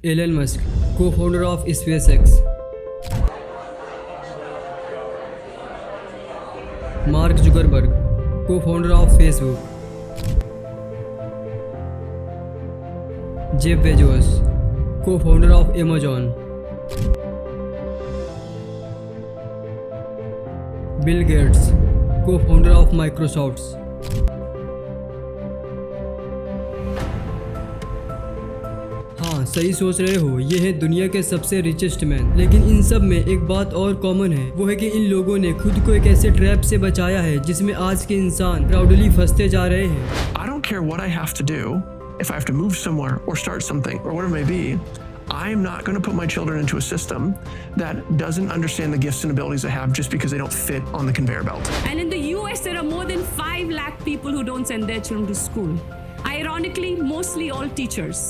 Elon Musk, co-founder of SpaceX. Mark Zuckerberg, co-founder of Facebook. Jeff Bezos, co-founder of Amazon. Bill Gates, co-founder of Microsoft. हाँ, सही सोच रहे हो, ये है दुनिया के सबसे रिचेस्ट मैन। लेकिन इन सब में एक बात और कॉमन है, वो है कि इन लोगों ने खुद को एक ऐसे ट्रैप से बचाया है जिसमें आज के इंसान प्राउडली फंसते जा रहे हैं। I don't care what I have to do, if I have to move somewhere or start something or whatever it may be, I'm not going to put my children into a system that doesn't understand the gifts and abilities they have just because they don't fit on the conveyor belt. And in the US, there are more than 5 lakh people who don't send their children to school. Ironically, mostly all teachers.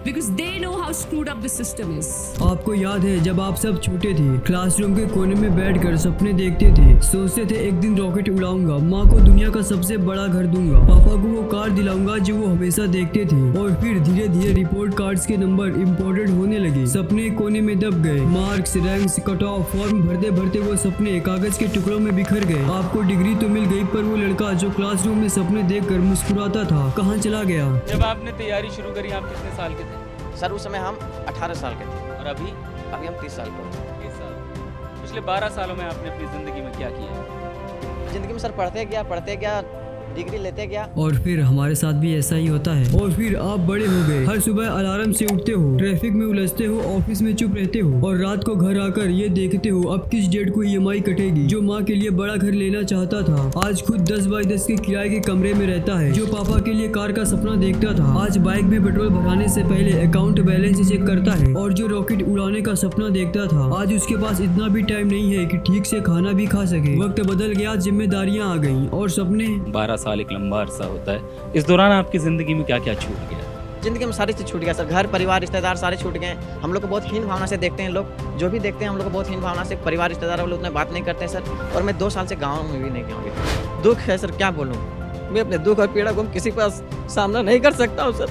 Because they know how screwed up the system is. आपको याद है जब आप सब छोटे थे, classroom के कोने में बैठकर सपने देखते थे, सोचते थे एक दिन रॉकेट उड़ाऊंगा, माँ को दुनिया का सबसे बड़ा घर दूंगा, पापा को वो कार दिलाऊंगा जो वो हमेशा देखते थे। और फिर धीरे धीरे रिपोर्ट कार्ड्स के नंबर इम्पोर्टेड होने लगे, सपने कोने में दब गए, marks, ranks, cut off, form भरते भरते वो सपने कागज के टुकड़ों में बिखर गए। आपको डिग्री तो मिल गई, पर वो लड़का जो क्लासरूम में सपने देखकर मुस्कुराता था, कहाँ चला गया? जब आपने तैयारी शुरू करी, आप कितने साल के थे? सर उस समय हम 18 साल के थे और अभी हम 30 साल के हैं। 30 साल। पिछले 12 सालों में आपने अपनी ज़िंदगी में क्या किया है? जिंदगी में सर पढ़ते गया, डिग्री लेते गया। और फिर हमारे साथ भी ऐसा ही होता है। और फिर आप बड़े हो गए, हर सुबह अलार्म से उठते हो, ट्रैफिक में उलझते हो, ऑफिस में चुप रहते हो, और रात को घर आकर ये देखते हो अब किस डेट को EMI कटेगी। जो माँ के लिए बड़ा घर लेना चाहता था, आज खुद 10 बाई 10 के किराए के कमरे में रहता है। जो पापा के लिए कार का सपना देखता था, आज बाइक में पेट्रोल भराने से पहले अकाउंट बैलेंस चेक करता है। और जो रॉकेट उड़ाने का सपना देखता था, आज उसके पास इतना भी टाइम नहीं है कि ठीक से खाना भी खा सके। वक्त बदल गया, जिम्मेदारियां आ गई और सपने। 12 साल एक लंबा अरसा होता है। इस दौरान आपकी ज़िंदगी में क्या क्या छूट गया? जिंदगी में सारी चीज़ छूट गया सर, घर परिवार रिश्तेदार सारे छूट गए। हम लोग को बहुत हीन भावना से देखते हैं लोग, जो भी देखते हैं हम लोग को बहुत हीन भावना से, परिवार रिश्तेदार वाले उतना बात नहीं करते हैं सर। और मैं 2 साल से गाँव में भी नहीं गया हूँ। दुख है सर, क्या बोलूँ, मैं अपने दुख और पीड़ा को किसी के पास सामना नहीं कर सकता हूँ सर।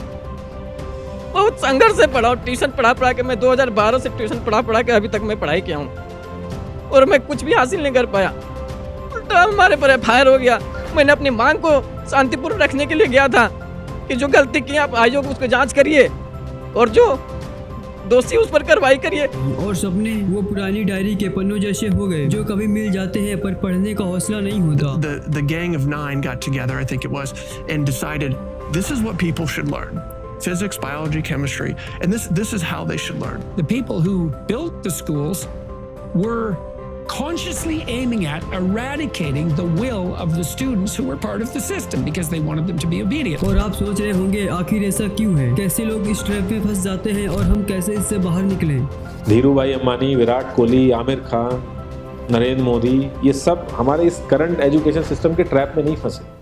बहुत संघर्ष से पढ़ा हूँ, ट्यूशन पढ़ा के मैं 2012 से ट्यूशन पढ़ा के अभी तक मैं पढ़ाई किया हूँ, और मैं कुछ भी हासिल नहीं कर पाया। उल्टा हमारे पर FIR हो गया। मैंने अपनी मांग को शांतिपूर्ण रखने के लिए गया था कि जो गलती की आप आयोग उसको जांच करिए और जो दोषी उस पर कार्रवाई करिए। और सपने वो पुरानी डायरी के पन्नों जैसे हो गए, जो कभी मिल जाते हैं पर पढ़ने का हौसला नहीं होता। The gang of 9 got together, I think it was, and decided this is what people should learn. Physics, biology, chemistry, and this is how they should learn. The people who built the schools were consciously aiming at eradicating the will of the students who were part of the system because they wanted them to be obedient. और आप सोच रहे होंगे आखिर ऐसा क्यों है, कैसे लोग इस ट्रैप में फंस जाते हैं और हम कैसे इससे बाहर निकलें? धीरूभाई अंबानी, विराट कोहली, आमिर खान, नरेंद्र मोदी, ये सब हमारे इस करंट एजुकेशन सिस्टम के ट्रैप में नहीं फंसे।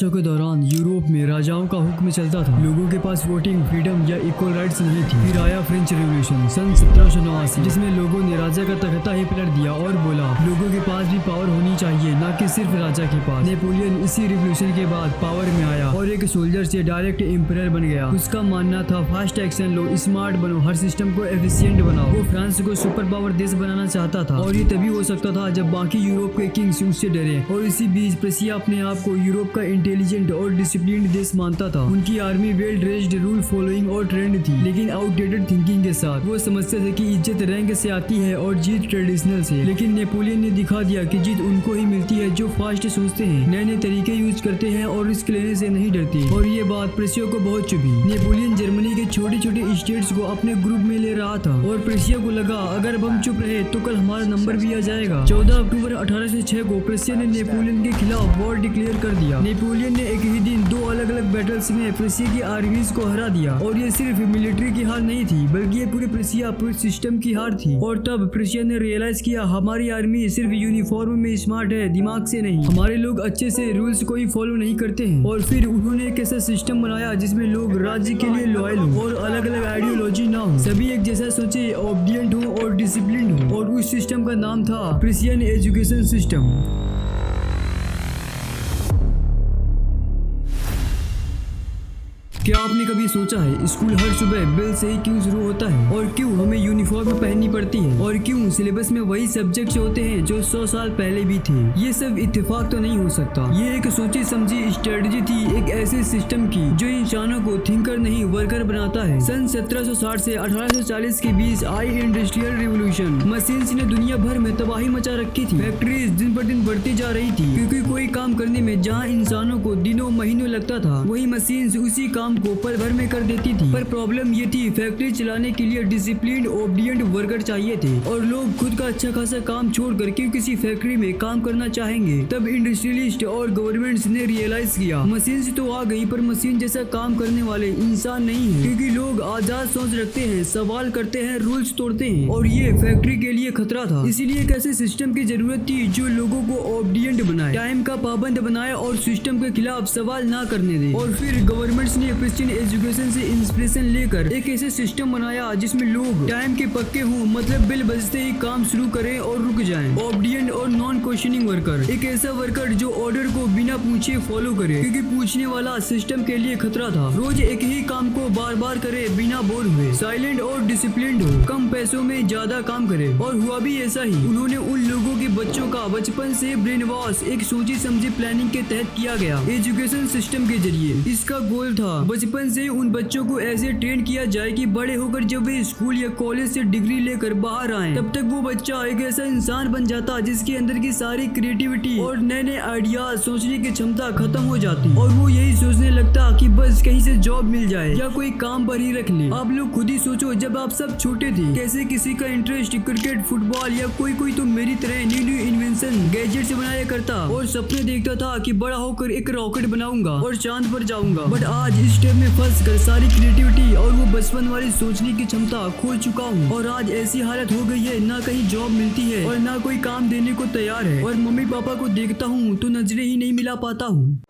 के दौरान यूरोप में राजाओं का हुक्म चलता था, लोगों के पास वोटिंग, फ्रीडम या इक्वल राइट्स नहीं थी। फिर आया फ्रेंच रेवोल्यूशन सन 1789, जिसमें लोगों ने राजा का तख्ता ही पलट दिया और बोला लोगों के पास भी पावर होनी चाहिए, ना कि सिर्फ राजा के पास। नेपोलियन इसी रिवोल्यूशन के बाद पावर में आया और एक सोल्जर से डायरेक्ट एम्परर बन गया। उसका मानना था फास्ट एक्शन लो, स्मार्ट बनो, हर सिस्टम को एफिशिएंट बनाओ। वो फ्रांस को सुपर पावर देश बनाना चाहता था, और ये तभी हो सकता था जब बाकी यूरोप के किंग्स उससे डरे। और इसी बीच प्रेसिया अपने आप को यूरोप का इंटेलिजेंट और डिसिप्लिन्ड देश मानता था। उनकी army well dressed, rule following और ट्रेंड थी, लेकिन आउटडेटेड थिंकिंग के साथ। वो समझते थे कि इज्जत रैंक से आती है और जीत ट्रेडिशनल से। लेकिन नेपोलियन ने दिखा दिया कि जीत उनको ही मिलती है जो फास्ट सोचते हैं, नए नए तरीके यूज करते हैं और रिस्क लेने से नहीं डरते। और ये बात प्रेसिया को बहुत चुभी। नेपोलियन जर्मनी के छोटे छोटे स्टेट्स को अपने ग्रुप में ले रहा था और प्रेसिया को लगा अगर अब हम चुप रहे तो कल हमारा नंबर भी आ जाएगा। 14 अक्टूबर 1806 को प्रेसिया ने नेपोलियन के खिलाफ वॉर डिक्लेयर कर दिया। नेपोलियन ने एक ही दिन 2 अलग अलग बैटल्स में प्रेसिया की आर्मीज को हरा दिया। और ये सिर्फ मिलिट्री की हार नहीं थी, बल्कि ये पूरे प्रेसिया पूरे सिस्टम की हार थी। और तब प्रेसिया ने रियलाइज किया हमारी आर्मी सिर्फ यूनिफॉर्म में स्मार्ट है, दिमाग से नहीं। हमारे लोग अच्छे से रूल्स को ही फॉलो नहीं करते हैं। और फिर उन्होंने एक ऐसा सिस्टम बनाया जिसमें लोग राज्य के लिए लॉयल हो और अलग अलग आइडियोलॉजी ना हो, सभी एक जैसा सोचे, ऑब्डियंट हो और डिसिप्लिन हो। और उस सिस्टम का नाम था प्रेसियन एजुकेशन सिस्टम। क्या आपने कभी सोचा है स्कूल हर सुबह बेल से ही क्यों शुरू होता है, और क्यों हमें यूनिफॉर्म पहननी पड़ती है, और क्यों सिलेबस में वही सब्जेक्ट्स होते हैं जो 100 साल पहले भी थे? ये सब इत्तेफाक तो नहीं हो सकता। ये एक सोची समझी स्ट्रेटजी थी, एक ऐसे सिस्टम की जो इंसानों को थिंकर नहीं वर्कर बनाता है। सन 1760 से 1840 के बीच आई इंडस्ट्रियल रिवोल्यूशन। मशीन्स ने दुनिया भर में तबाही मचा रखी थी। फैक्ट्रीज दिन पर दिन बढ़ती जा रही थी, क्योंकि कोई काम करने में जहाँ इंसानों को दिनों महीनों लगता था, वही मशीन्स उसी काम को पल भर में कर देती थी। पर प्रॉब्लम ये थी, फैक्ट्री चलाने के लिए डिसिप्लिन्ड ओबीडिएंट वर्कर चाहिए थे, और लोग खुद का अच्छा खासा काम छोड़कर क्यों किसी फैक्ट्री में काम करना चाहेंगे? तब इंडस्ट्रियलिस्ट और गवर्नमेंट्स ने रियलाइज किया मशीन तो आ गई, पर मशीन जैसा काम करने वाले इंसान नहीं है, क्योंकि लोग आजाद सोच रखते हैं, सवाल करते हैं, रूल्स तोड़ते हैं, और ये फैक्ट्री के लिए खतरा था। इसीलिए एक ऐसे सिस्टम की जरूरत थी जो लोगों को ओबीडिएंट बनाए, टाइम का पाबंद बनाए और सिस्टम के खिलाफ सवाल ना करने दे। और फिर गवर्नमेंट्स ने क्रिश्चियन एजुकेशन से इंस्पिरेशन लेकर एक ऐसे सिस्टम बनाया जिसमें लोग टाइम के पक्के हों, मतलब बिल बजते ही काम शुरू करें और रुक जाएं। ओबीडिएंट और नॉन क्वेश्चनिंग वर्कर, एक ऐसा वर्कर जो ऑर्डर को बिना पूछे फॉलो करे, क्योंकि पूछने वाला सिस्टम के लिए खतरा था। रोज एक ही काम को बार बार करे बिना बोर हुए, साइलेंट और डिसिप्लिन्ड हो, कम पैसों में ज्यादा काम करे। और हुआ भी ऐसा ही। उन्होंने उन लोगों के बच्चों का बचपन से ब्रेन वॉश एक सोची समझी प्लानिंग के तहत किया गया एजुकेशन सिस्टम के जरिए। इसका गोल था बचपन से उन बच्चों को ऐसे ट्रेन किया जाए कि बड़े होकर जब वे स्कूल या कॉलेज से डिग्री लेकर बाहर आए, तब तक वो बच्चा एक ऐसा इंसान बन जाता जिसके अंदर की सारी क्रिएटिविटी और नए नए आइडियाज सोचने की क्षमता खत्म हो जाती, और वो यही सोचने लगता कि बस कहीं से जॉब मिल जाए या कोई काम पर ही रख ले। आप लोग खुद ही सोचो, जब आप सब छोटे थे, कैसे किसी का इंटरेस्ट क्रिकेट, फुटबॉल या कोई तो मेरी तरह न्यू न्यू इन्वेंशन गैजेट से बनाया करता और सपने देखता था कि बड़ा होकर एक रॉकेट बनाऊंगा और चांद पर जाऊंगा। बट आज इस स्टेप में फंस कर सारी क्रिएटिविटी और वो बचपन वाली सोचने की क्षमता खो चुका हूँ, और आज ऐसी हालत हो गई है, ना कहीं जॉब मिलती है और ना कोई काम देने को तैयार है, और मम्मी पापा को देखता हूँ तो नजरें ही नहीं मिला पाता हूँ।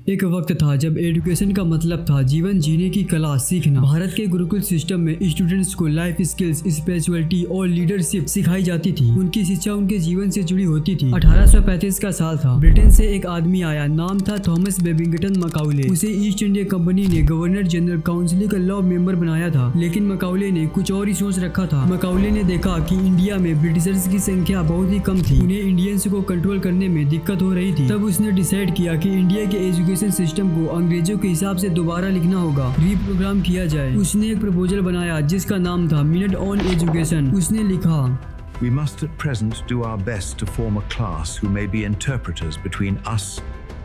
एक वक्त था जब एजुकेशन का मतलब था जीवन जीने की कला सीखना। भारत के गुरुकुल सिस्टम में स्टूडेंट्स को लाइफ स्किल्स, स्पिरिचुअलिटी और लीडरशिप सिखाई जाती थी। उनकी शिक्षा उनके जीवन से जुड़ी होती थी। 1835 का साल था। ब्रिटेन से एक आदमी आया, नाम था थॉमस बेबिंगटन मकाउले। उसे ईस्ट इंडिया कंपनी ने गवर्नर जनरल काउंसिल का लॉ मेंबर बनाया था, लेकिन मकाउले ने कुछ और ही सोच रखा था। मकाउले ने देखा कि इंडिया में ब्रिटिशर्स की संख्या बहुत ही कम थी, उन्हें इंडियंस को कंट्रोल करने में दिक्कत हो रही थी। तब उसने डिसाइड किया कि इंडिया के एजुकेशन सिस्टम को अंग्रेजों के हिसाब से दोबारा लिखना होगा, रीप्रोग्राम किया जाए। उसने एक प्रपोजल बनाया जिसका नाम था मिनट ऑन एजुकेशन। उसने लिखा, We must at present do our best to form a class who may be interpreters between us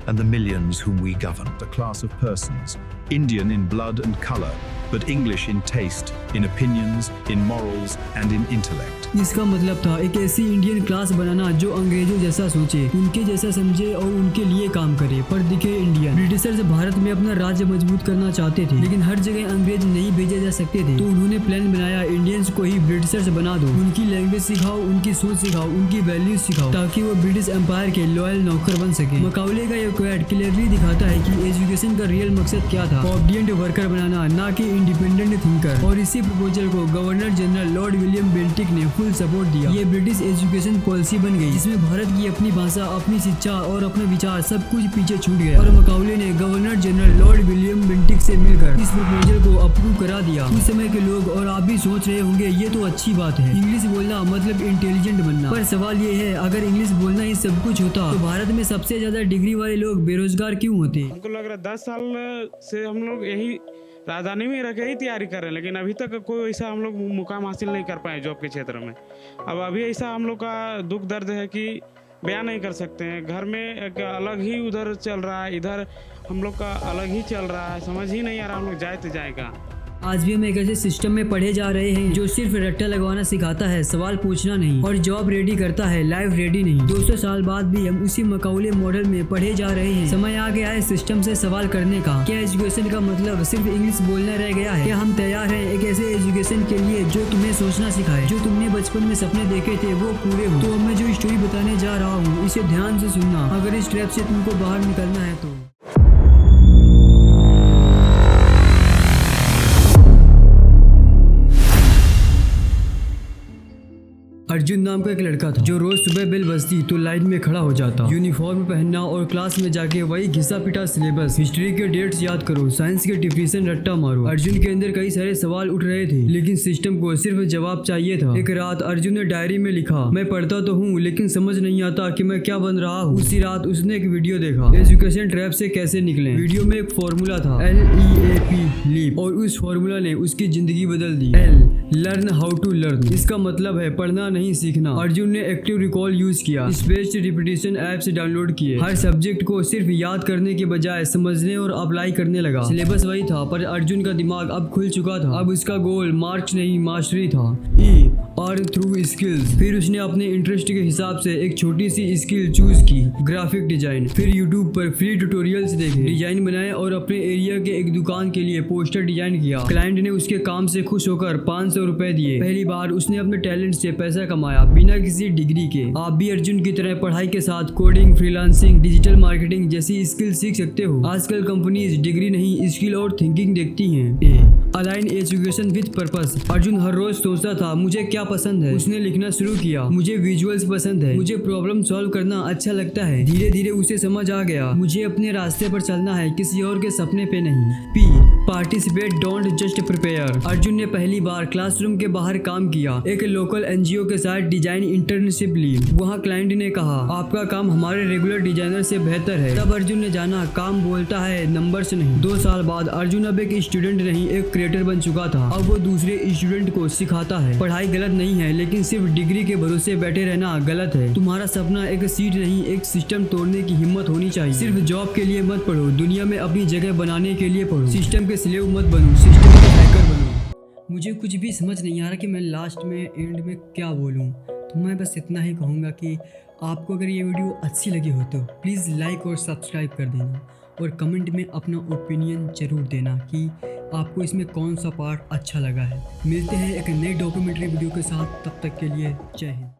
and the millions whom we govern. A class of persons, Indian in blood and color, but English in taste, in opinions, in morals and in intellect. इसका मतलब था एक ऐसी Indian class बनाना जो अंग्रेजों जैसा सोचे, उनके जैसा समझे और उनके लिए काम करे, पर दिखे इंडियन। ब्रिटिशर्स भारत में अपना राज्य मजबूत करना चाहते थे, लेकिन हर जगह अंग्रेज नहीं भेजे जा सकते थे, तो उन्होंने प्लान बनाया इंडियंस को ही ब्रिटिशर्स बना दो, उनकी लैंग्वेज सिखाओ, उनकी सोच सिखाओ, उनकी वैल्यूज सिखाओ, ताकि वो ब्रिटिश एम्पायर के लॉयल नौकर बन सके। मकाउले का ये क्वेट क्लियरली दिखाता है कि एजुकेशन का रियल मकसद क्या था, ओबीडिएंट वर्कर बनाना, ना कि इंडिपेंडेंट थिंकर। और इसी प्रपोजल को governor general Lord William Bentinck ने फुल सपोर्ट दिया। ये ब्रिटिश एजुकेशन पॉलिसी बन गई, जिसमें भारत की अपनी भाषा, अपनी शिक्षा और अपना विचार सब कुछ पीछे छूट गया। और मकाउले ने governor general Lord William Bentinck से मिलकर इस प्रपोजल को अप्रूव करा दिया। उस समय के लोग और आप भी सोच रहे होंगे ये तो अच्छी बात है, इंग्लिश बोलना मतलब इंटेलिजेंट बनना। पर सवाल ये है, अगर इंग्लिश बोलना ही सब कुछ होता तो भारत में सबसे ज्यादा डिग्री वाले लोग बेरोजगार क्यों होते? हमको लग रहा है 10 साल से हम लोग यही राजधानी में रह के ही तैयारी कर रहे हैं, लेकिन अभी तक कोई ऐसा हम लोग मुकाम हासिल नहीं कर पाए जॉब के क्षेत्र में। अब अभी ऐसा हम लोग का दुख दर्द है कि बयान नहीं कर सकते हैं। घर में एक अलग ही उधर चल रहा है, इधर हम लोग का अलग ही चल रहा है, समझ ही नहीं आ रहा हम लोग जाए तो जाए कहाँ। आज भी हम एक ऐसे सिस्टम में पढ़े जा रहे हैं जो सिर्फ रट्टा लगवाना सिखाता है, सवाल पूछना नहीं, और जॉब रेडी करता है, लाइफ रेडी नहीं। 200 साल बाद भी हम उसी मकाउले मॉडल में पढ़े जा रहे हैं। समय आ गया है सिस्टम से सवाल करने का। क्या एजुकेशन का मतलब सिर्फ इंग्लिश बोलना रह गया है? क्या हम तैयार हैं एक ऐसे एजुकेशन के लिए जो तुम्हें सोचना सिखाए, जो तुमने बचपन में सपने देखे थे वो पूरे हो? तो अब मैं जो स्टोरी बताने जा रहा हूँ इसे ध्यान से सुनना, अगर इस ट्रैप से तुमको बाहर निकलना है तो। अर्जुन नाम का एक लड़का था जो रोज सुबह बेल बजती तो लाइन में खड़ा हो जाता। यूनिफॉर्म पहनना और क्लास में जाके वही घिसा पिटा सिलेबस, हिस्ट्री के डेट्स याद करो, साइंस के डिफिनेशन रट्टा मारो। अर्जुन के अंदर कई सारे सवाल उठ रहे थे लेकिन सिस्टम को सिर्फ जवाब चाहिए था। एक रात अर्जुन ने डायरी में लिखा, मैं पढ़ता तो हूँ लेकिन समझ नहीं आता कि मैं क्या बन रहा हूँ। उसी रात उसने एक वीडियो देखा, एजुकेशन ट्रैप से कैसे निकले। वीडियो में एक फॉर्मूला था LEAP लीप, और उस फॉर्मूला ने उसकी जिंदगी बदल दी। लर्न हाउ टू लर्न, इसका मतलब है पढ़ना नहीं सीखना। अर्जुन ने एक्टिव रिकॉल यूज किया, स्पेस्ड रिपीटेशन ऐप से डाउनलोड किए, हर सब्जेक्ट को सिर्फ याद करने के बजाय समझने और अप्लाई करने लगा। सिलेबस वही था पर अर्जुन का दिमाग अब खुल चुका था। अब उसका गोल मार्क्स नहीं मास्टरी था। Earn through skills. फिर उसने अपने इंटरेस्ट के हिसाब से एक छोटी सी स्किल चूज की, ग्राफिक डिजाइन। फिर यूट्यूब पर फ्री ट्यूटोरियल्स देखे, डिजाइन बनाए और अपने एरिया के एक दुकान के लिए पोस्टर डिजाइन किया। क्लाइंट ने उसके काम से खुश होकर 500 रुपए दिए। पहली बार उसने अपने टैलेंट से पैसा कमाया बिना किसी डिग्री के। आप भी अर्जुन की तरह पढ़ाई के साथ कोडिंग, फ्रीलांसिंग, डिजिटल मार्केटिंग जैसी स्किल सीख सकते हो। आजकल कंपनीज डिग्री नहीं स्किल और थिंकिंग देखती हैं। Align education with purpose. Arjun हर रोज सोचता था मुझे क्या पसंद है। उसने लिखना शुरू किया, मुझे विजुअल्स पसंद है, मुझे प्रॉब्लम सॉल्व करना अच्छा लगता है। धीरे धीरे उसे समझ आ गया मुझे अपने रास्ते पर चलना है, किसी और के सपने पे नहीं। Participate don't just prepare. Arjun ने पहली बार क्लासरूम के बाहर काम किया, एक लोकल NGO के साथ डिजाइन इंटर्नशिप ली। वहाँ क्लाइंट ने कहा आपका काम हमारे रेगुलर डिजाइनर से बेहतर है। तब अर्जुन ने जाना काम बोलता है नंबर्स नहीं। 2 साल बाद अर्जुन अब एक स्टूडेंट नहीं एक क्रिएटर बन चुका था। अब वो दूसरे स्टूडेंट को सिखाता है पढ़ाई गलत नहीं है लेकिन सिर्फ डिग्री के भरोसे बैठे रहना गलत है। तुम्हारा सपना एक सीट नहीं एक सिस्टम तोड़ने की हिम्मत होनी चाहिए। सिर्फ जॉब के लिए मत पढ़ो, दुनिया में अपनी जगह बनाने के लिए पढ़ो। सिस्टम के स्लेव मत बनो, सिस्टम के हैकर बनो। मुझे कुछ भी समझ नहीं आ रहा कि मैं लास्ट में एंड में क्या बोलूं, तो मैं बस इतना ही कहूँगा कि आपको अगर ये वीडियो अच्छी लगी हो तो प्लीज़ लाइक और सब्सक्राइब कर देना और कमेंट में अपना ओपिनियन जरूर देना कि आपको इसमें कौन सा पार्ट अच्छा लगा है। मिलते हैं एक नई डॉक्यूमेंट्री वीडियो के साथ, तब तक के लिए जय हिंद।